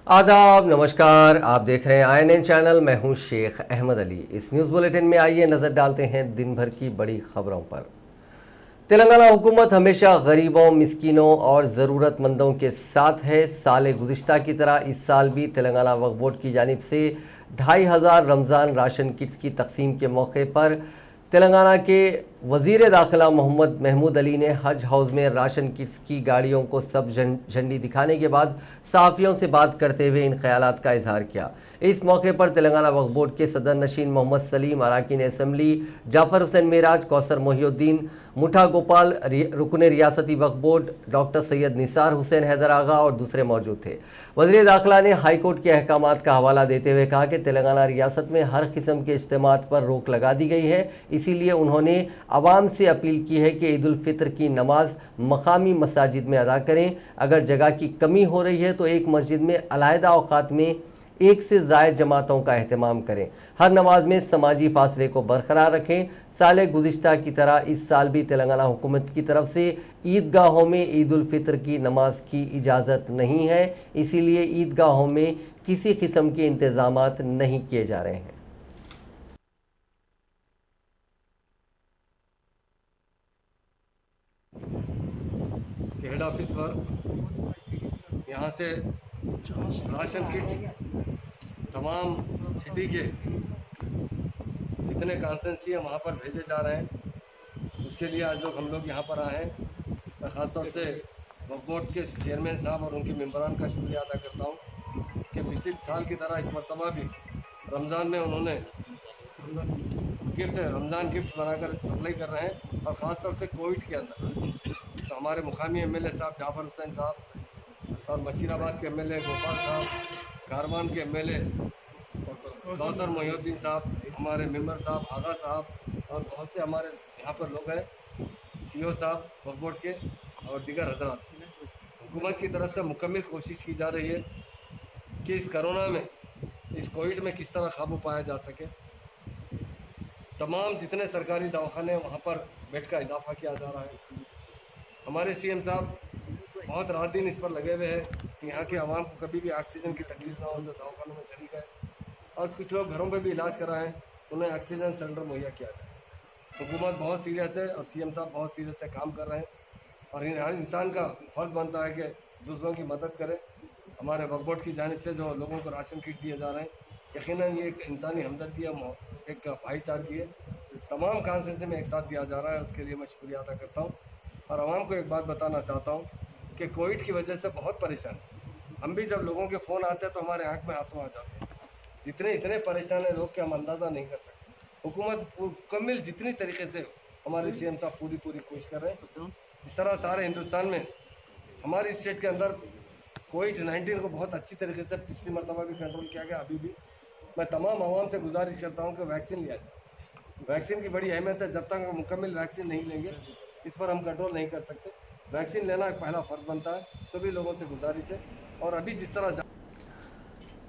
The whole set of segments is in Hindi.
आदाब, नमस्कार। आप देख रहे हैं INN चैनल। मैं हूं शेख अहमद अली। इस न्यूज़ बुलेटिन में आइए नजर डालते हैं दिन भर की बड़ी खबरों पर। तेलंगाना हुकूमत हमेशा गरीबों, मिस्कीनों और ज़रूरतमंदों के साथ है। साल गुज़िश्ता की तरह इस साल भी तेलंगाना वक्फ बोर्ड की जानिब से 2500 रमज़ान राशन किट्स की तकसीम के मौके पर तेलंगाना के वज़ीर दाखिला मोहम्मद महमूद अली ने हज हाउस में राशन किट्स की गाड़ियों को सब झंडी दिखाने के बाद सहाफ़ियों से बात करते हुए इन ख्यालात का इजहार किया। इस मौके पर तेलंगाना वक्फ बोर्ड के सदर नशीन मोहम्मद सलीम, अरकान असम्बली जाफर हुसैन मेराज, कौसर मोहिउद्दीन, मुठा गोपाल, रुकन रियासती वक्फ बोर्ड डॉक्टर सैयद निसार हुसैन हैदर आगा और दूसरे मौजूद थे। वज़ीर दाखिला ने हाई कोर्ट के अहकामात का हवाला देते हुए कहा कि तेलंगाना रियासत में हर किस्म के इज्तिमात पर रोक लगा दी गई है। इसीलिए उन्होंने अवाम से अपील की है कि ईद उल फितर की नमाज मकामी मसाजिद में अदा करें। अगर जगह की कमी हो रही है तो एक मस्जिद में अलहदा औकात में एक से ज़ायद जमातों का एहतमाम करें। हर नमाज में समाजी फासले को बरकरार रखें। साल गुज़िश्ता की तरह इस साल भी तेलंगाना हुकूमत की तरफ से ईदगाहों में ईद उल फितर की नमाज की इजाज़त नहीं है। इसीलिए ईदगाहों में किसी किस्म के इंतजामात नहीं किए जा रहे हैं। हेड ऑफिस पर यहाँ से राशन किट्स तमाम सिटी के जितने कॉन्स्टिट्यूंसी हैं वहाँ पर भेजे जा रहे हैं। उसके लिए आज हम लोग यहाँ पर आए हैं। मैं ख़ासतौर से वक्फ बोर्ड के चेयरमैन साहब और उनके मेंबरान का शुक्रिया अदा करता हूँ कि पिछले साल की तरह इस मरतबा भी रमज़ान में उन्होंने रमज़ान गिफ्ट बनाकर सप्लाई कर रहे हैं। और ख़ासतौर से कोविड के अंदर तो हमारे मुकामी MLA साहब जाफर हुसैन साहब और बशीराबाद के MLA गोपाल साहब, कारवान के MLA कौसर मोहिउद्दीन साहब, हमारे मेंबर साहब आगा साहब और बहुत से हमारे यहाँ पर लोग हैं, CO साहब वक्फ बोर्ड के और दीगर हजरात। हुकूमत की तरफ से मुकम्मल कोशिश की जा रही है कि इस कोरोना में, इस कोविड में किस तरह काबू पाया जा सके। तमाम जितने सरकारी दवाखाने हैं वहाँ पर बेड का इजाफा किया जा रहा है। हमारे CM साहब बहुत रात दिन इस पर लगे हुए हैं कि यहाँ के आवाम को कभी भी ऑक्सीजन की तकलीफ ना हो, जो दवाखानों में शरीक है और कुछ लोग घरों पे भी इलाज कराएं, उन्हें ऑक्सीजन सिलेंडर मुहैया किया जाए। हुकूमत बहुत सीरियस है और CM साहब बहुत सीरियस से काम कर रहे हैं और हर इंसान का फ़र्ज़ बनता है कि दूसरों की मदद करे। हमारे वक्फ बोर्ड की जानिब से जो लोगों को राशन किट दिए जा रहे हैं, यकीनन ये एक इंसानी हमदर्दी है, एक भाईचारगी है। तमाम कॉन्स्टिट्यूंसी में एक साथ दिया जा रहा है, उसके लिए मैं शुक्रिया अदा करता हूँ। और आवाम को एक बात बताना चाहता हूँ कि कोविड की वजह से बहुत परेशान है। हम भी जब लोगों के फ़ोन आते हैं तो हमारे आंख में आंसू आ जाते हैं। इतने परेशान है लोग कि हम अंदाज़ा नहीं कर सकते। हुकूमत मुकम्मल जितनी तरीके से हमारे CM साहब पूरी कोशिश कर रहे हैं। जिस तरह सारे हिंदुस्तान में हमारी स्टेट के अंदर कोविड-19 को बहुत अच्छी तरीके से पिछली मरतबा भी कंट्रोल किया गया। अभी भी मैं तमाम आवाम से गुजारिश करता हूँ कि वैक्सीन लिया जाए। वैक्सीन की बड़ी अहमियत है। जब तक हम मुकम्मल वैक्सीन नहीं लेंगे इस पर हम कंट्रोल नहीं कर सकते। वैक्सीन लेना एक पहला फ़र्ज़ बनता है। सभी लोगों से गुजारिश है। और अभी जिस तरह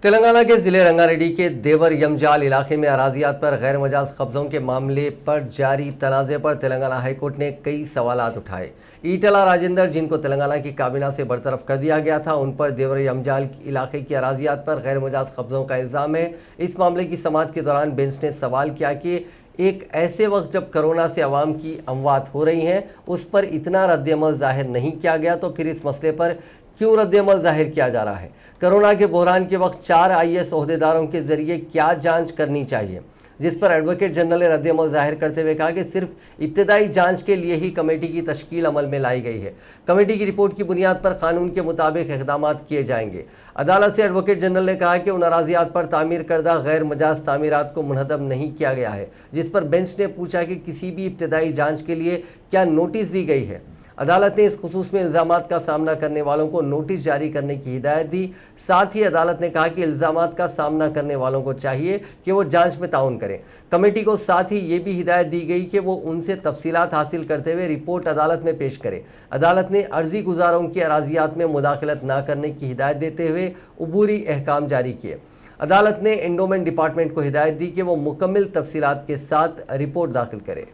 तेलंगाना के जिले रंगारेड्डी के देवर यमजाल इलाके में अराजियात पर गैर मजाज कब्जों के मामले पर जारी तनाज़े पर तेलंगाना हाईकोर्ट ने कई सवालात उठाए। ईटला राजेंद्र, जिनको तेलंगाना की काबीना से बरतरफ कर दिया गया था, उन पर देवर यमजाल इलाके की अराजियात पर गैर मजाज कब्जों का इल्ज़ाम है। इस मामले की समाअत के दौरान बेंच ने सवाल किया कि एक ऐसे वक्त जब कोरोना से अवाम की अमवात हो रही हैं, उस पर इतना रद्दअमल जाहिर नहीं किया गया, तो फिर इस मसले पर क्यों रद्दअमल जाहिर किया जा रहा है। कोरोना के बहरान के वक्त 4 IAS ओहदेदारों के जरिए क्या जांच करनी चाहिए, जिस पर एडवोकेट जनरल ने रद्दअमल जाहिर करते हुए कहा कि सिर्फ इब्तदाई जांच के लिए ही कमेटी की तश्कील अमल में लाई गई है। कमेटी की रिपोर्ट की बुनियाद पर कानून के मुताबिक इक़दाम किए जाएंगे। अदालत से एडवोकेट जनरल ने कहा कि उन अराजियात पर तामीर करदा गैर मजाज तामीरात को मुनहदम नहीं किया गया है, जिस पर बेंच ने पूछा कि किसी भी इब्तदाई जांच के लिए क्या नोटिस दी गई है। अदालत ने इस खुसूस में इल्ज़ामात का सामना करने वालों को नोटिस जारी करने की हिदायत दी। साथ ही अदालत ने कहा कि इल्ज़ामात का सामना करने वालों को चाहिए कि वो जांच में ताउन करें। कमेटी को साथ ही ये भी हिदायत दी गई कि वो उनसे तफसीलात हासिल करते हुए रिपोर्ट अदालत में पेश करे। अदालत ने अर्जी गुजारों की अराजियात में मुदाखलत न करने की हिदायत देते हुए उबूरी अहकाम जारी किए। अदालत ने एंडोमेंट डिपार्टमेंट को हिदायत दी कि वो मुकम्मल तफसीलात के साथ रिपोर्ट दाखिल करे।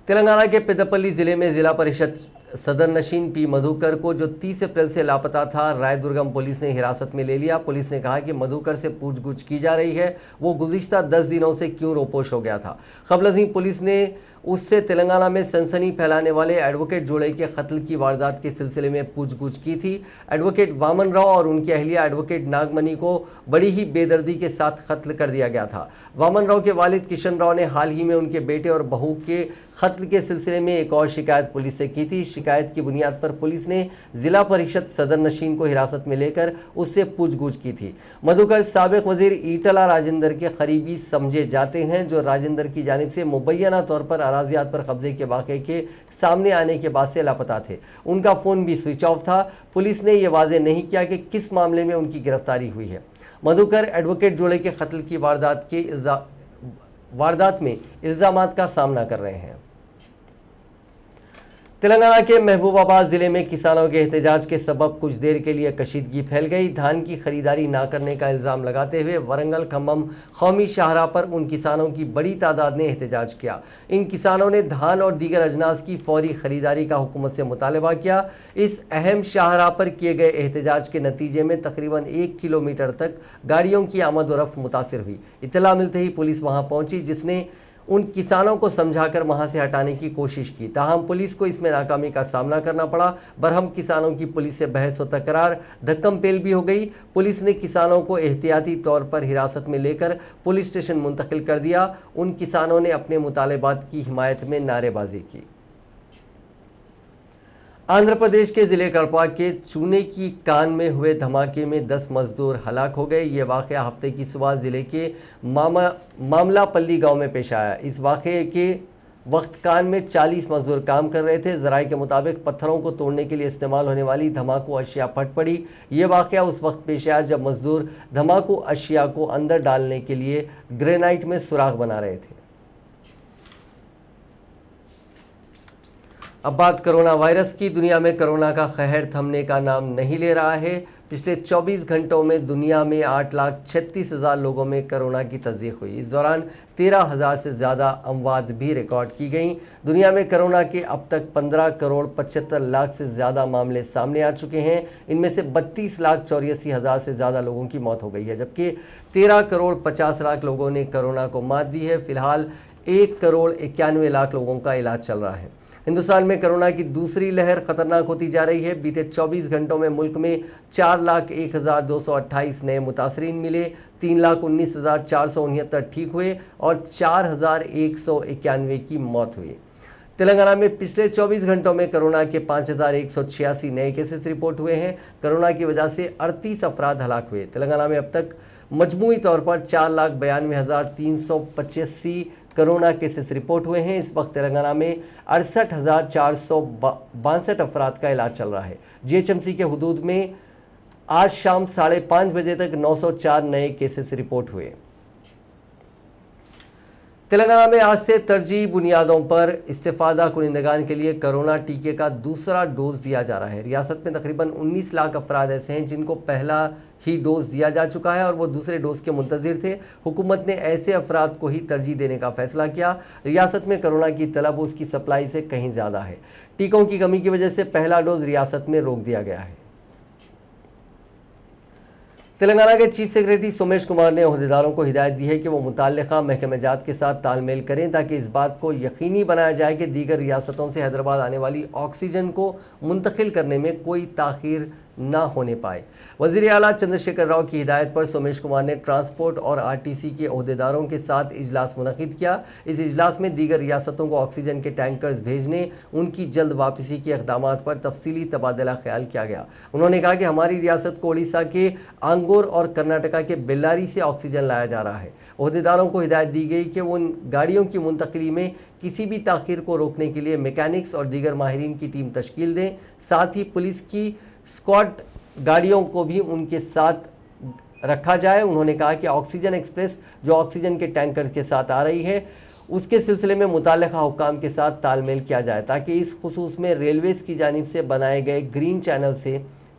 तेलंगाना के पेद्दपल्ली जिले में जिला परिषद सदर नशीन पी मधुकर को, जो 30 अप्रैल से लापता था, रायदुर्गम पुलिस ने हिरासत में ले लिया। पुलिस ने कहा कि मधुकर से पूछगछ की जा रही है, वो गुज़िश्ता 10 दिनों से क्यों रोपोश हो गया था। खबर अजीम पुलिस ने उससे तेलंगाना में सनसनी फैलाने वाले एडवोकेट जोड़े के कत्ल की वारदात के सिलसिले में पूछगछ की थी। एडवोकेट वामन राव और उनकी अहलिया एडवोकेट नागमणि को बड़ी ही बेदर्दी के साथ कत्ल कर दिया गया था। वामन राव के वालिद किशन राव ने हाल ही में उनके बेटे और बहू के कत्ल के सिलसिले में एक और शिकायत पुलिस से की थी। शिकायत की बुनियाद पर पुलिस ने जिला परिषद सदर नशीन को हिरासत में लेकर उससे पूछगछ की थी। मधुकर साबिक वजीर ईटला राजेंद्र के करीबी समझे जाते हैं, जो राजेंद्र की जानिब से मुबैना तौर पर अराजियात पर कब्जे के वाक़े के सामने आने के बाद से लापता थे। उनका फोन भी स्विच ऑफ था। पुलिस ने यह वाज़ेह नहीं किया कि किस मामले में उनकी गिरफ्तारी हुई है। मधुकर एडवोकेट जोड़े के कत्ल की वारदात में इल्जामात का सामना कर रहे हैं। तेलंगाना के महबूबाबाद जिले में किसानों के एहतजाज के सबब कुछ देर के लिए कशीदगी फैल गई। धान की खरीदारी न करने का इल्जाम लगाते हुए वरंगल खम्मम कौमी शाहराह पर उन किसानों की बड़ी तादाद ने एहतजाज किया। इन किसानों ने धान और दीगर अजनास की फौरी खरीदारी का हुकूमत से मुतालबा किया। इस अहम शाहराह पर किए गए एहतजाज के नतीजे में तकरीबन 1 किलोमीटर तक गाड़ियों की आमद और रफ्त मुतासिर हुई। इत्तला मिलते ही पुलिस वहां पहुंची, जिसने उन किसानों को समझाकर वहां से हटाने की कोशिश की। ताहम पुलिस को इसमें नाकामी का सामना करना पड़ा। बरहम किसानों की पुलिस से बहस व तकरार, धक्कम पेल भी हो गई। पुलिस ने किसानों को एहतियाती तौर पर हिरासत में लेकर पुलिस स्टेशन मुंतकिल कर दिया। उन किसानों ने अपने मुतालबात की हिमायत में नारेबाजी की। आंध्र प्रदेश के जिले कड़पा के चूने की कान में हुए धमाके में 10 मजदूर हलाक हो गए। ये वाक़या हफ्ते की सुबह जिले के मामलापल्ली गांव में पेश आया। इस वाक़े के वक्त कान में 40 मजदूर काम कर रहे थे। ज़राए के मुताबिक पत्थरों को तोड़ने के लिए इस्तेमाल होने वाली धमाकू अशिया फट पड़ी। ये वाक़या उस वक्त पेश आया जब मजदूर धमाकू अशिया को अंदर डालने के लिए ग्रेनाइट में सुराख बना रहे थे। अब बात कोरोना वायरस की। दुनिया में कोरोना का कहर थमने का नाम नहीं ले रहा है। पिछले 24 घंटों में दुनिया में 8,36,000 लोगों में कोरोना की तस्दीक हुई। इस दौरान 13,000 से ज़्यादा अमवात भी रिकॉर्ड की गई। दुनिया में कोरोना के अब तक 15,75,00,000 से ज़्यादा मामले सामने आ चुके हैं। इनमें से 32,84,000 से ज़्यादा लोगों की मौत हो गई है, जबकि 13,50,00,000 लोगों ने कोरोना को मात दी है। फिलहाल 1,91,00,000 लोगों का इलाज चल रहा है। हिंदुस्तान में कोरोना की दूसरी लहर खतरनाक होती जा रही है। बीते 24 घंटों में मुल्क में 4,01,228 नए मुतासरीन मिले, 3,19,469 ठीक हुए और 4,191 की मौत हुई। तेलंगाना में पिछले 24 घंटों में कोरोना के 5,186 नए केसेस रिपोर्ट हुए हैं। कोरोना की वजह से 38 अफराद हलाक हुए। तेलंगाना में अब तक मजमूई तौर पर 4,92,385 कोरोना केसेस रिपोर्ट हुए हैं। इस वक्त तेलंगाना में 68,462 अफराद का इलाज चल रहा है। जीएचएमसी के हुदूद में आज शाम 5:30 बजे तक 904 नए केसेस रिपोर्ट हुए। तेलंगाना में आज से तरजीही बुनियादों पर इस्तेफादा कुनिंदगान के लिए कोरोना टीके का दूसरा डोज दिया जा रहा है। रियासत में तकरीबन 19 लाख अफराद ऐसे हैं जिनको पहला ही डोज दिया जा चुका है और वो दूसरे डोज के मुंतजिर थे। हुकूमत ने ऐसे अफराद को ही तरजीह देने का फैसला किया। रियासत में कोरोना की तलब उसकी सप्लाई से कहीं ज़्यादा है। टीकों की कमी की वजह से पहला डोज रियासत में रोक दिया गया है। तेलंगाना के चीफ सेक्रेटरी सोमेश कुमार ने ओहदेदारों को हिदायत दी है कि वो मुताल्लिका महकमे जात के साथ तालमेल करें ताकि इस बात को यकीनी बनाया जाए कि दीगर रियासतों से हैदराबाद आने वाली ऑक्सीजन को मुंतकिल करने में कोई ताखीर ना होने पाए। वज़ीर आला चंद्रशेखर राव की हिदायत पर सोमेश कुमार ने ट्रांसपोर्ट और आरटीसी के ओहदेदारों के साथ इजलास मुनक़िद किया। इस इजलास में दीगर रियासतों को ऑक्सीजन के टैंकर्स भेजने, उनकी जल्द वापसी के इक़दामात पर तफसीली तबादला ख्याल किया गया। उन्होंने कहा कि हमारी रियासत को उड़ीसा के आंगोर और कर्नाटका के बेल्लारी से ऑक्सीजन लाया जा रहा है। ओहदेदारों को हिदायत दी गई कि वो उन गाड़ियों की मुंतकिली में किसी भी ताख़ीर को रोकने के लिए मैकेनिक्स और दीगर माहिरीन की टीम तश्कील दें। साथ ही पुलिस की स्क्वाड गाड़ियों को भी उनके साथ रखा जाए। उन्होंने कहा कि ऑक्सीजन एक्सप्रेस जो ऑक्सीजन के टैंकर के साथ आ रही है उसके सिलसिले में मुताल्लिका हुक्काम के साथ तालमेल किया जाए ताकि इस खुसूस में रेलवेज की जानिब से बनाए गए ग्रीन चैनल से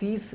30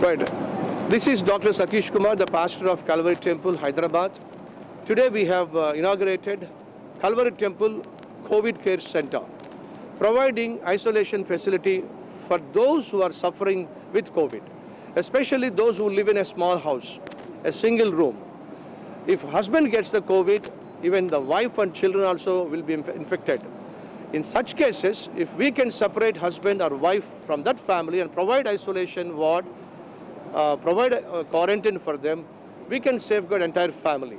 Right. This is Dr. Satish Kumar, the pastor of Calvary Temple, Hyderabad. Today we have inaugurated Calvary Temple COVID Care Center, providing isolation facility for those who are suffering with COVID, especially those who live in a small house, a single room. If husband gets the COVID, even the wife and children also will be infected. In such cases, if we can separate husband or wife from that family and provide isolation ward, provide a quarantine for them, we can safeguard entire family.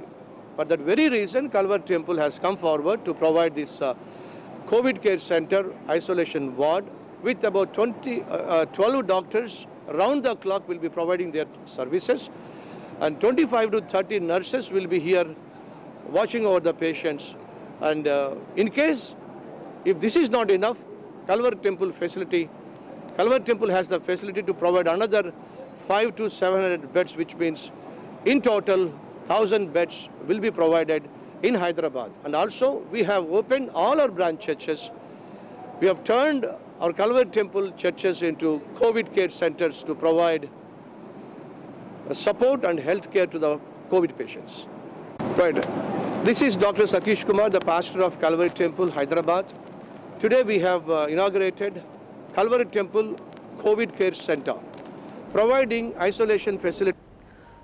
For that very reason, Calvary Temple has come forward to provide this COVID care center isolation ward with about 12 doctors around the clock will be providing their services, and 25 to 30 nurses will be here watching over the patients. And in case if this is not enough, Calvary Temple has the facility to provide another 500 to 700 beds, which means in total 1,000 beds will be provided in Hyderabad. And also we have opened all our branch churches. We have turned our Calvary Temple churches into COVID care centers to provide support and health care to the COVID patients. Right. This is Dr. Satish Kumar, the pastor of Calvary Temple, Hyderabad. Today we have inaugurated Calvary Temple COVID Care Center, providing isolation facility.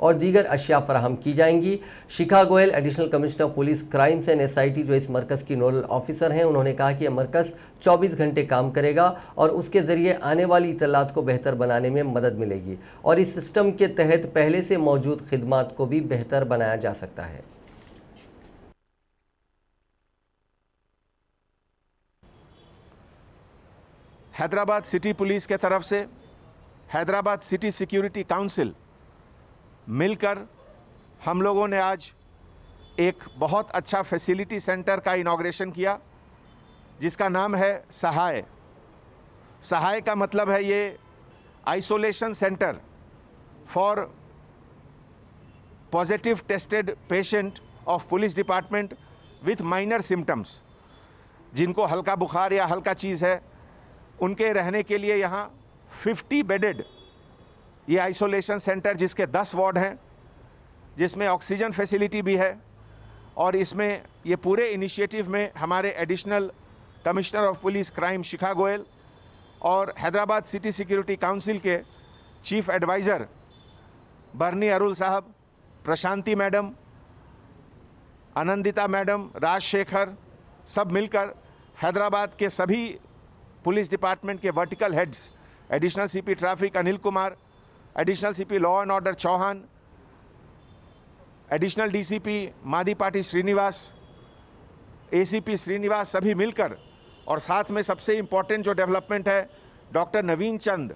और दीगर अशिया फराहम की जाएंगी। Shikha Goyal, additional commissioner police crimes and SIT, जो इस मरकज़ की नोडल ऑफिसर हैं, उन्होंने कहा कि यह मरकज़ 24 घंटे काम करेगा और उसके ज़रिए आने वाली इत्तलात को बेहतर बनाने में मदद मिलेगी और इस सिस्टम के तहत पहले से मौजूद खिदमात को भी बेहतर बनाया जा सकता है। हैदराबाद सिटी पुलिस के तरफ से हैदराबाद सिटी सिक्योरिटी काउंसिल मिलकर हम लोगों ने आज एक बहुत अच्छा फैसिलिटी सेंटर का इनॉग्रेशन किया, जिसका नाम है सहाय। सहाय का मतलब है ये isolation centre for positive tested patient of police department with minor symptoms, जिनको हल्का बुखार या हल्का चीज़ है, उनके रहने के लिए यहाँ 50 बेडेड ये आइसोलेशन सेंटर, जिसके 10 वार्ड हैं, जिसमें ऑक्सीजन फैसिलिटी भी है। और इसमें ये पूरे इनिशिएटिव में हमारे additional commissioner of police crime Shikha Goyal और हैदराबाद सिटी सिक्योरिटी काउंसिल के चीफ एडवाइज़र बर्नी अरुल साहब, प्रशांति मैडम, आनंदिता मैडम, राजशेखर, सब मिलकर हैदराबाद के सभी पुलिस डिपार्टमेंट के vertical heads, additional CP traffic Anil Kumar, additional CP law and order Chauhan, additional DCP Madipati Srinivas, ACP Srinivas, सभी मिलकर, और साथ में सबसे इंपॉर्टेंट जो डेवलपमेंट है, doctor Naveen Chand,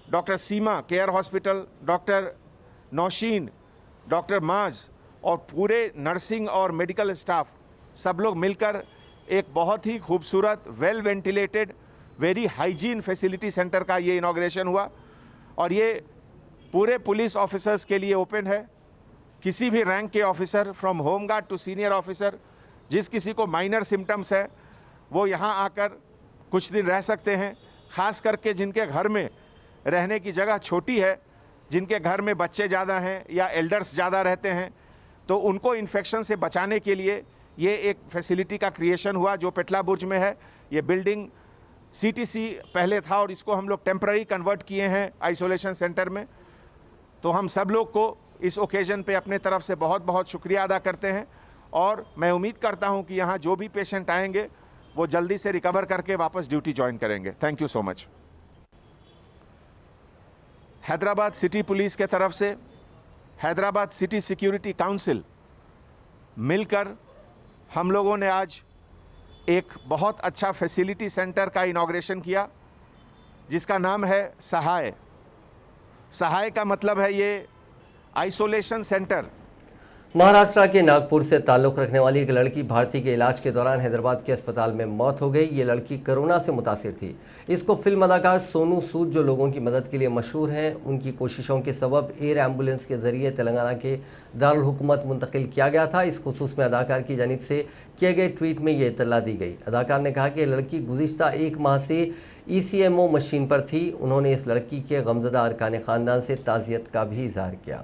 doctor Seema care hospital, doctor Nausheen, doctor Maaz और पूरे नर्सिंग और मेडिकल स्टाफ, सब लोग मिलकर एक बहुत ही खूबसूरत, well ventilated, very hygiene facility centre का ये इनॉग्रेशन हुआ। और ये पूरे पुलिस ऑफिसर्स के लिए ओपन है। किसी भी रैंक के officer, from home guard to senior officer, जिस किसी को माइनर सिम्टम्स है वो यहाँ आकर कुछ दिन रह सकते हैं। खास करके जिनके घर में रहने की जगह छोटी है, जिनके घर में बच्चे ज़्यादा हैं या एल्डर्स ज़्यादा रहते हैं, तो उनको इन्फेक्शन से बचाने के लिए ये एक फैसिलिटी का क्रिएशन हुआ, जो पेटला बुर्ज में है। ये बिल्डिंग CTC पहले था और इसको हम लोग टेम्पररी कन्वर्ट किए हैं आइसोलेशन सेंटर में। तो हम सब लोग को इस ओकेजन पे अपने तरफ से बहुत बहुत शुक्रिया अदा करते हैं और मैं उम्मीद करता हूं कि यहाँ जो भी पेशेंट आएंगे वो जल्दी से रिकवर करके वापस ड्यूटी ज्वाइन करेंगे। Thank you so much. Hyderabad city police के तरफ से हैदराबाद सिटी सिक्योरिटी काउंसिल मिलकर हम लोगों ने आज एक बहुत अच्छा फैसिलिटी सेंटर का इनॉग्रेशन किया, जिसका नाम है सहाय। सहाय का मतलब है ये आइसोलेशन सेंटर। महाराष्ट्र के नागपुर से ताल्लुक़ रखने वाली एक लड़की भारती के इलाज के दौरान हैदराबाद के अस्पताल में मौत हो गई। ये लड़की कोरोना से मुतासिर थी। इसको फिल्म अदाकार सोनू सूद, जो लोगों की मदद के लिए मशहूर हैं, उनकी कोशिशों के सबब एयर एम्बुलेंस के जरिए तेलंगाना के दारुल हुकूमत मुंतकिल किया गया था। इस खुसूस में अदाकार की जानिब से किए गए ट्वीट में ये इत्तला दी गई। अदाकार ने कहा कि लड़की गुज़िश्ता 1 माह से ECMO मशीन पर थी। उन्होंने इस लड़की के गमज़दा अरकान ख़ानदान से ताज़ियत का भी इजहार किया।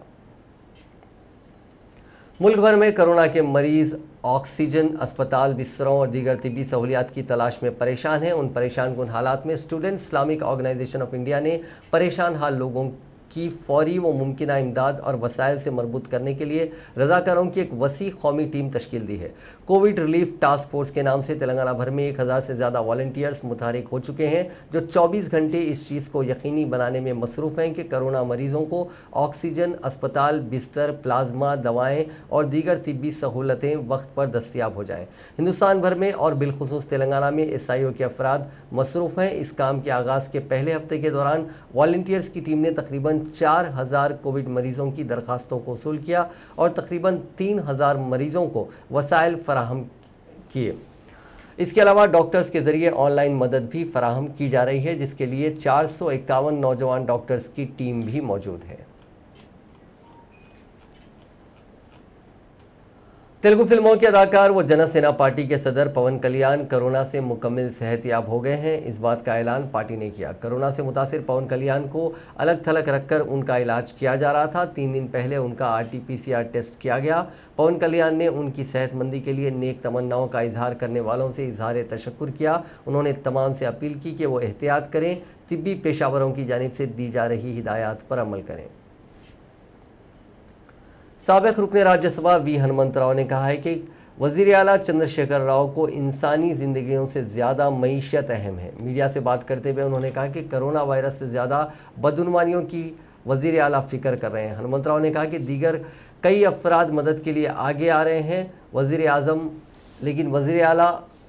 मुल्क भर में कोरोना के मरीज ऑक्सीजन, अस्पताल, बिस्तरों और दीगर तिब्बी सहूलियात की तलाश में परेशान हैं। उन परेशान कुन हालात में student Islamic organisation of India ने परेशान हाल लोगों की फौरी व मुमकिना इमदाद और वसाइल से मरबूत करने के लिए रज़ाकारों की एक वसी कौमी टीम तश्कील दी है। कोविड रिलीफ टास्क फोर्स के नाम से तेलंगाना भर में 1000 से ज़्यादा वॉलंटियर्स मुतहरिक हो चुके हैं, जो 24 घंटे इस चीज़ को यकीनी बनाने में मसरूफ़ हैं कि कोरोना मरीजों को ऑक्सीजन, अस्पताल, बिस्तर, प्लाज्मा, दवाएँ और दीगर तिब्बी सहूलतें वक्त पर दस्तियाब हो जाएँ। हिंदुस्तान भर में और बिलखुसूस तेलंगाना में SIO के अफराद मसरूफ़ हैं। इस काम के आगाज़ के पहले हफ्ते के दौरान वॉलंटियर्स की टीम ने तकरीबन 4000 कोविड मरीजों की दरखास्तों को वसूल किया और तकरीबन 3000 मरीजों को वसाइल फराहम किए। इसके अलावा डॉक्टर्स के जरिए ऑनलाइन मदद भी फराहम की जा रही है, जिसके लिए 451 नौजवान डॉक्टर्स की टीम भी मौजूद है। तेलुगु फिल्मों के अदाकार व जनसेना पार्टी के सदर पवन कल्याण कोरोना से मुकम्मल सेहतयाब हो गए हैं। इस बात का ऐलान पार्टी ने किया। कोरोना से मुतासिर पवन कल्याण को अलग थलग रखकर उनका इलाज किया जा रहा था। 3 दिन पहले उनका RT-PCR टेस्ट किया गया। पवन कल्याण ने उनकी सेहतमंदी के लिए नेक तमन्नाओं का इजहार करने वालों से इजहार तशक्कुर किया। उन्होंने तमाम से अपील की कि वो एहतियात करें, तिब्बी पेशावरों की जानिब से दी जा रही हिदायत पर अमल करें। साबिक रुकने राज्यसभा वी हनुमंतराव ने कहा है कि वजीर आला चंद्रशेखर राव को इंसानी जिंदगियों से ज्यादा मईशत अहम है। मीडिया से बात करते हुए उन्होंने कहा कि कोरोना वायरस से ज्यादा बदउनवानियों की वजीर आला फिक्र कर रहे हैं। हनुमंतराव ने कहा कि दीगर कई अफराद मदद के लिए आगे आ रहे हैं वजीर आजम, लेकिन वजीर आला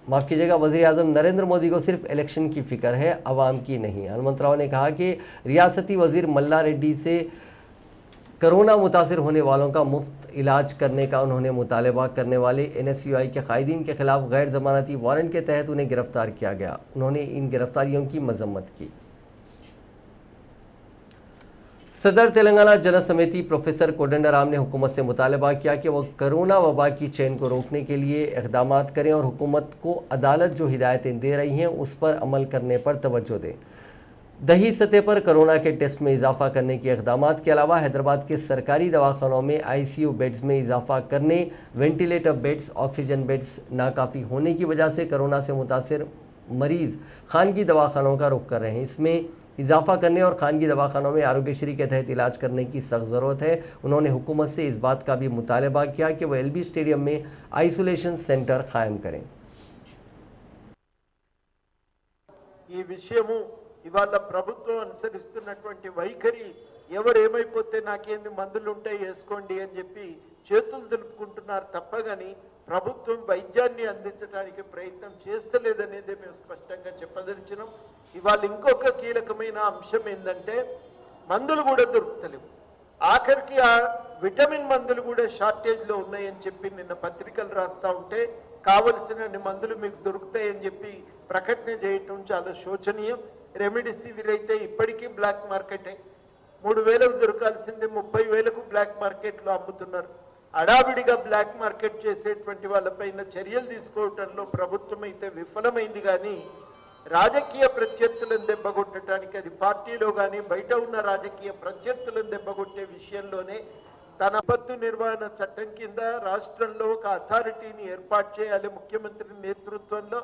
माफ कीजिएगा वजीर आजम नरेंद्र मोदी को सिर्फ इलेक्शन की फिक्र है, अवाम की नहीं। हनुमंतराव ने कहा कि रियासती वजीर मल्ला रेड्डी से कोरोना मुतासिर होने वालों का मुफ्त इलाज करने का उन्होंने मुतालबा करने वाले NSUI के कायदीन के खिलाफ गैर जमानती वारंट के तहत उन्हें गिरफ्तार किया गया। उन्होंने इन गिरफ्तारियों की मजम्मत की। सदर तेलंगाना जन समिति प्रोफेसर कोदंडराम ने हुकूमत से मुतालबा किया कि वह कोरोना वबा की चेन को रोकने के लिए इक़दाम करें और हुकूमत को अदालत जो हिदायतें दे रही हैं उस पर अमल करने पर तवज्जो दें। दही सतह पर कोरोना के टेस्ट में इजाफा करने के इक़दाम के अलावा हैदराबाद के सरकारी दवाखानों में ICU बेड्स में इजाफा करने, वेंटिलेटर बेड्स, ऑक्सीजन बेड्स नाकाफ़ी होने की वजह से कोरोना से मुतासिर मरीज खानगी दवाखानों का रुख कर रहे हैं। इसमें इजाफा करने और खानगी दवाखानों में आरोग्यश्री के तहत इलाज करने की सख्त ज़रूरत है। उन्होंने हुकूमत से इस बात का भी मुतालबा किया कि वह LB स्टेडियम में आइसोलेशन सेंटर कायम करें। ఈ విషయము ఇవాళ ప్రభుత్వం అనుసరిస్తున్నటువంటి వైఖరి ఎవరు ఏమైపోతే నాకేంది మందులు ఉంటాయి వేసుకోండి అని చెప్పి చేతులు దులుపుకుంటున్నారు తప్ప గాని ప్రభుత్వం వైద్యాన్ని అందించడానికి ప్రయత్నం చేస్తలేదనేది మేము స్పష్టంగా చెప్పదలిచినాం। ఇవాళ ఇంకొక కీలకమైన అంశం ఏంటంటే మందులు కూడా దొరుకుతలేవు, ఆఖరికి ఆ విటమిన్ మందులు కూడా షార్టేజ్ లో ఉన్నాయని చెప్పి నిన్న పత్రికలు రాస్తా ఉంటే కావలసిన మందులు మీకు దొరుకుతాయని చెప్పి ప్రకటన చేయటం చాలా శోచనీయం। రెమిడిసివిర్ అయితే ఇప్పటికీ బ్లాక్ మార్కెటే, 3,000కు దొరకాల్సింది 30,000కు బ్లాక్ మార్కెట్లో అమ్ముతున్నారు। అడావిడిగా బ్లాక్ మార్కెట్ చేసేటువంటి వాళ్ళపైన చర్యలు తీసుకోవడంలో ప్రభుత్వం అయితే విఫలమైంది కానీ రాజకీయ ప్రత్యర్థులను దెబ్బగొట్టడానికి, అది పార్టీలో కానీ బయట ఉన్న రాజకీయ ప్రత్యర్థులను దెబ్బగొట్టే విషయంలోనే తన విపత్తు నిర్వహణ చట్టం కింద రాష్ట్రంలో ఒక అథారిటీని ఏర్పాటు చేయాలి, ముఖ్యమంత్రి నేతృత్వంలో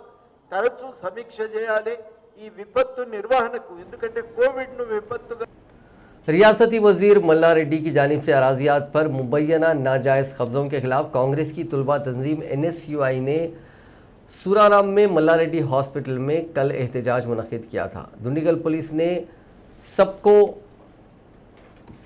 తరచూ సమీక్ష చేయాలి ఈ విపత్తు నిర్వహణకు। ఎందుకంటే కోవిడ్ను విపత్తుగా रियासती वजीर मल्ला रेड्डी की जानिब से अराजियात पर मुबैना नाजायज़ कब्ज़ों के खिलाफ कांग्रेस की तुलबा तंजीम NSUI ने सूराराम में मल्ला रेड्डी हॉस्पिटल में कल एहतजाज मुनक़िद किया था। दुंडीगल पुलिस ने सबको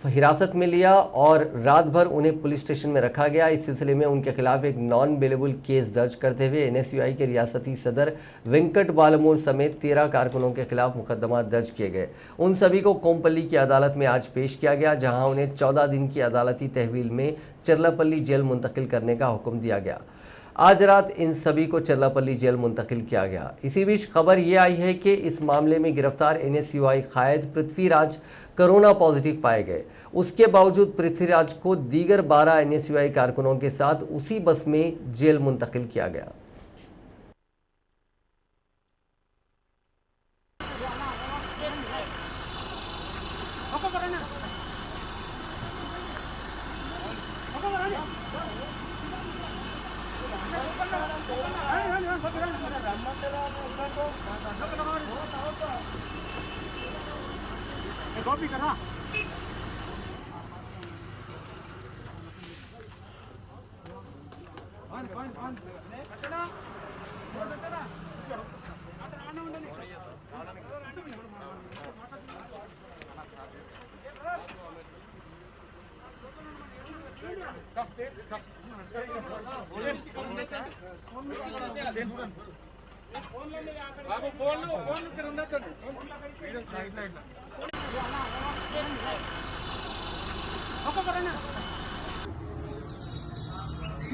हिरासत में लिया और रात भर उन्हें पुलिस स्टेशन में रखा गया। इस सिलसिले में उनके खिलाफ एक नॉन बेलेबल केस दर्ज करते हुए NSUI के रियासती सदर वेंकट बालमूर समेत 13 कारकुनों के खिलाफ मुकदमा दर्ज किए गए। उन सभी को कोमपल्ली की अदालत में आज पेश किया गया, जहां उन्हें 14 दिन की अदालती तहवील में चिरलापल्ली जेल मुंतकिल करने का हुक्म दिया गया। आज रात इन सभी को चिरलापल्ली जेल मुंतकिल किया गया। इसी बीच खबर यह आई है कि इस मामले में गिरफ्तार NSUI कायद पृथ्वीराज कोरोना पॉजिटिव पाए गए। उसके बावजूद पृथ्वीराज को दीगर 12 NSUI कारकुनों के साथ उसी बस में जेल मुंतकिल किया गया।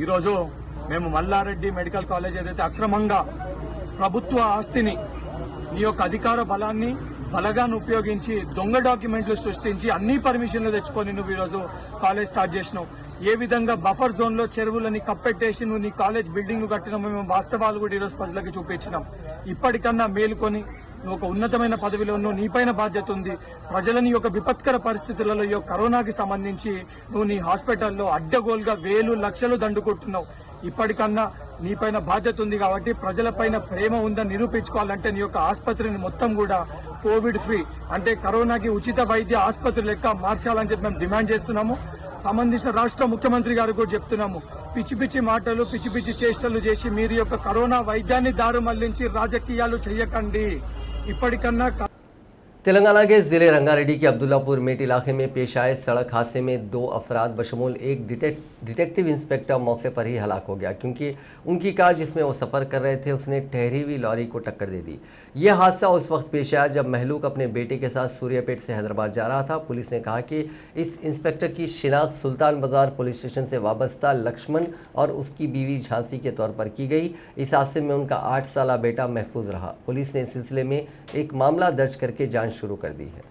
ఈరోజు మేము మల్లారెడ్డి మెడికల్ కాలేజ్ ఏదైతే అక్రమంగా ప్రభుత్వ ఆస్తిని నీ యొక్క అధికార బలాన్ని బలగాన్ని ఉపయోగించి దొంగ డాక్యుమెంట్లు సృష్టించి అన్ని పర్మిషన్లు తెచ్చుకొని నువ్వు ఈరోజు కాలేజ్ స్టార్ట్ చేసినావు, ఏ విధంగా బఫర్ జోన్ లో చెరువులని కప్పెట్టేసి నువ్వు నీ కాలేజ్ బిల్డింగ్ కట్టినావు, మేము వాస్తవాలు కూడా ఈరోజు ప్రజలకు చూపించినాం। ఇప్పటికన్నా మేలుకొని నువ్వు ఒక ఉన్నతమైన పదవిలో ఉన్నావు, నీపైన బాధ్యత ఉంది। ప్రజలని యొక్క విపత్కర పరిస్థితులలో ఈ కరోనాకి సంబంధించి నువ్వు నీ హాస్పిటల్లో అడ్డగోలుగా వేలు లక్షలు దండుకుంటున్నావు। ఇప్పటికన్నా నీపైన బాధ్యత ఉంది కాబట్టి ప్రజలపైన ప్రేమ ఉందని నిరూపించుకోవాలంటే నీ యొక్క ఆసుపత్రిని మొత్తం కూడా కోవిడ్ ఫ్రీ అంటే కరోనాకి ఉచిత వైద్య ఆసుపత్రి లెక్క మార్చాలని చెప్పి మేము డిమాండ్ చేస్తున్నాము। సంబంధించిన రాష్ట్ర ముఖ్యమంత్రి గారికి కూడా చెప్తున్నాము. పిచ్చి పిచ్చి మాటలు, పిచ్చి పిచ్చి చేష్టలు చేసి మీరు యొక్క కరోనా వైద్యాన్ని దారి మళ్లించి రాజకీయాలు చేయకండి. ఇప్పటికన్నా तेलंगाना के जिले रंगारेड्डी के अब्दुल्लापुर मेट इलाके में पेश आए सड़क हादसे में 2 अफराद बशमूल एक डिटेक्टिव इंस्पेक्टर मौके पर ही हलाक हो गया, क्योंकि उनकी कार जिसमें वो सफर कर रहे थे उसने ठहरी हुई लॉरी को टक्कर दे दी। यह हादसा उस वक्त पेश आया जब महलूक अपने बेटे के साथ सूर्यापेट से हैदराबाद जा रहा था। पुलिस ने कहा कि इस इंस्पेक्टर की शिनाख्त सुल्तान बाजार पुलिस स्टेशन से वाबस्ता लक्ष्मण और उसकी बीवी झांसी के तौर पर की गई। इस हादसे में उनका 8 साला बेटा महफूज रहा। पुलिस ने इस सिलसिले में एक मामला दर्ज करके जांच शुरू कर दी है।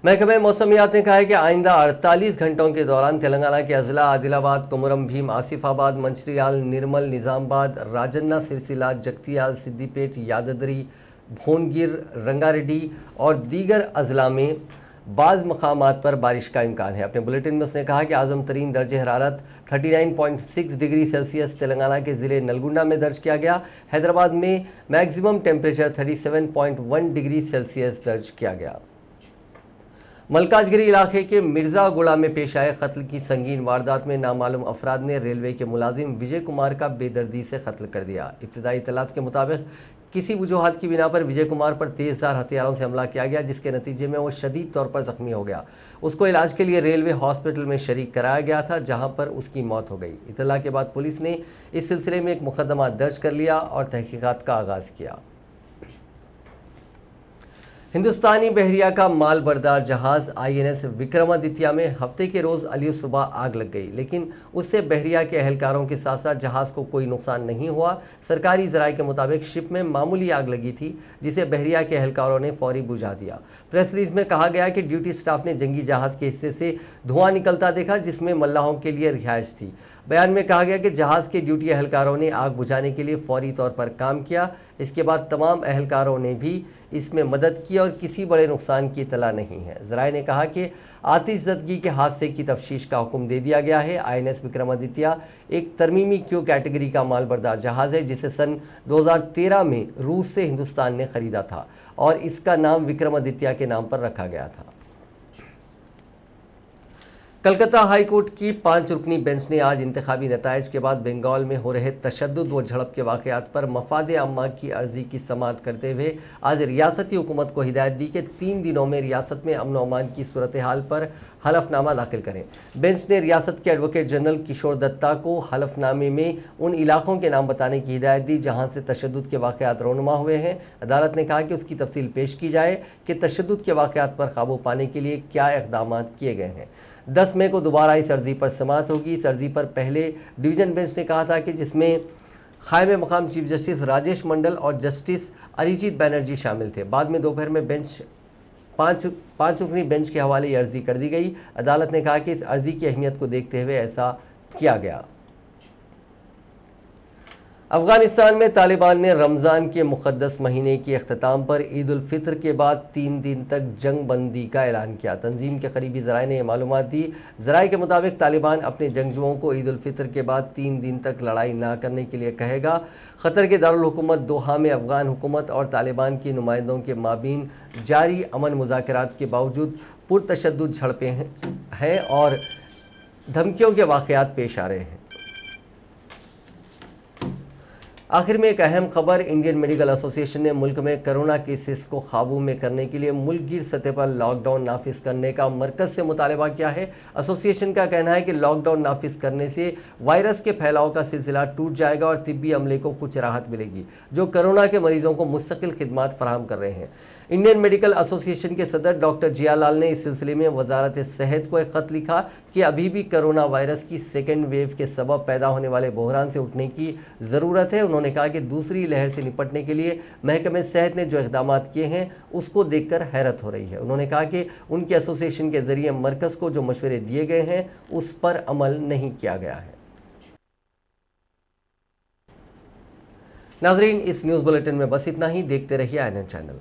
महकमे मौसमियात ने कहा है कि आइंदा 48 घंटों के दौरान तेलंगाना के अजला आदिलाबाद, कोमुरम भीम, आसिफाबाद, मंचिर्याल, निर्मल, निजामाबाद, राजन्ना, सिरसिला, जगतियाल, सिद्दीपेट, यादगिरी, भोनगिर, रंगारेड्डी और दीगर अजला में बाज़ मकामात पर बारिश का इम्कान है। अपने बुलेटिन में उसने कहा कि आज़म तरीन दर्जे हरारत 39.6 डिग्री सेल्सियस तेलंगाना के ज़िले नलगुंडा में दर्ज किया गया। हैदराबाद में मैक्सिमम टेम्परेचर 37.1 डिग्री सेल्सियस दर्ज किया गया। मलकाजगिरी इलाके के मिर्जागुड़ा में पेश आए कत्ल की संगीन वारदात में नामालूम अफराद ने रेलवे के मुलाजिम विजय कुमार का बेदर्दी से कत्ल कर दिया। इब्तदाई इत्तलात के मुताबिक किसी वजूहात की बिना पर विजय कुमार पर तेजधार हथियारों से हमला किया गया, जिसके नतीजे में वो शदीद तौर पर जख्मी हो गया। उसको इलाज के लिए रेलवे हॉस्पिटल में शरीक कराया गया था, जहां पर उसकी मौत हो गई। इत्तला के बाद पुलिस ने इस सिलसिले में एक मुकदमा दर्ज कर लिया और तहकीकात का आगाज किया। हिंदुस्तानी बहरिया का माल बरदार जहाज INS विक्रमादित्य में हफ्ते के रोज अली सुबह आग लग गई, लेकिन उससे बहरिया के अहलकारों के साथ साथ जहाज को कोई नुकसान नहीं हुआ। सरकारी जराये के मुताबिक शिप में मामूली आग लगी थी, जिसे बहरिया के अहलकारों ने फौरी बुझा दिया। प्रेस रिलीज में कहा गया कि ड्यूटी स्टाफ ने जंगी जहाज के हिस्से से धुआं निकलता देखा, जिसमें मल्लाहों के लिए रिहाइश थी। बयान में कहा गया कि जहाज के ड्यूटी अहलकारों ने आग बुझाने के लिए फौरी तौर पर काम किया। इसके बाद तमाम अहलकारों ने भी इसमें मदद की और किसी बड़े नुकसान की इतला नहीं है। जराये ने कहा कि आतिशज़दगी के हादसे की तफ्तीश का हुक्म दे दिया गया है। INS विक्रमादित्य एक तरमीमी क्यू कैटेगरी का मालबरदार जहाज है, जिसे सन 2013 में रूस से हिंदुस्तान ने खरीदा था और इसका नाम विक्रमादित्य के नाम पर रखा गया था। कलकत्ता हाई कोर्ट की 5 रुकनी बेंच ने आज इंतखाबी नताइज के बाद बंगाल में हो रहे तशद्दुद व झड़प के वाक़यात पर मफाद अम्मा की अर्जी की समाअत करते हुए आज रियासती हुकूमत को हिदायत दी कि 3 दिनों में रियासत में अमन अमान की सूरत हाल पर हलफनामा दाखिल करें। बेंच ने रियासत के एडवोकेट जनरल किशोर दत्ता को हलफनामे में उन इलाकों के नाम बताने की हिदायत दी जहां से तशद्दुद के वाक़यात रोनुमा हुए हैं। अदालत ने कहा कि उसकी तफसील पेश की जाए कि तशद्दुद के वाक़यात पर काबू पाने के लिए क्या इक़दाम किए गए हैं। 10 मई को दोबारा इस अर्जी पर समाअत होगी। इस अर्जी पर पहले डिवीजन बेंच ने कहा था कि जिसमें कायम मकाम चीफ जस्टिस राजेश मंडल और जस्टिस अरिजीत बैनर्जी शामिल थे। बाद में दोपहर में बेंच पांच रुकनी बेंच के हवाले ये अर्जी कर दी गई। अदालत ने कहा कि इस अर्जी की अहमियत को देखते हुए ऐसा किया गया। अफगानिस्तान में तालिबान ने रमज़ान के मुक़द्दस महीने के अख्ताम पर ईद उल फितर के बाद 3 दिन तक जंग बंदी का ऐलान किया। तंजीम के करीबी ज़राए ने यह मालूमात दी। ज़राए के मुताबिक तालिबान अपने जंगजुओं को ईद उल फितर के बाद 3 दिन तक लड़ाई न करने के लिए कहेगा। क़तर के दारुल हुकूमत दोहा में अफगान हुकूमत और तालिबान के नुमाइंदों के माबीन जारी अमन मुज़ाकरात के बावजूद पुरतशद्दुद झड़पें हैं और धमकियों के वाक़यात पेश आ रहे हैं। आखिर में एक अहम खबर, इंडियन मेडिकल एसोसिएशन ने मुल्क में कोरोना केसेस को काबू में करने के लिए मुल्कगीर सतह पर लॉकडाउन नाफिज करने का मरकज से मुतालबा किया है। एसोसिएशन का कहना है कि लॉकडाउन नाफिज करने से वायरस के फैलाव का सिलसिला टूट जाएगा और तिब्बी अमले को कुछ राहत मिलेगी, जो कोरोना के मरीजों को मुस्तकिल खिदमात फराहम कर रहे हैं। इंडियन मेडिकल एसोसिएशन के सदर डॉक्टर जियालाल ने इस सिलसिले में वजारत सेहत को एक खत लिखा कि अभी भी कोरोना वायरस की सेकेंड वेव के सबब पैदा होने वाले बहरान से उठने की ज़रूरत है। उन्होंने कहा कि दूसरी लहर से निपटने के लिए महकमे सेहत ने जो इक़दाम किए हैं उसको देखकर हैरत हो रही है। उन्होंने कहा कि उनके एसोसिएशन के जरिए मरकज़ को जो मशवरे दिए गए हैं उस पर अमल नहीं किया गया है। नाजरीन, इस न्यूज़ बुलेटिन में बस इतना ही। देखते रहिए INN चैनल।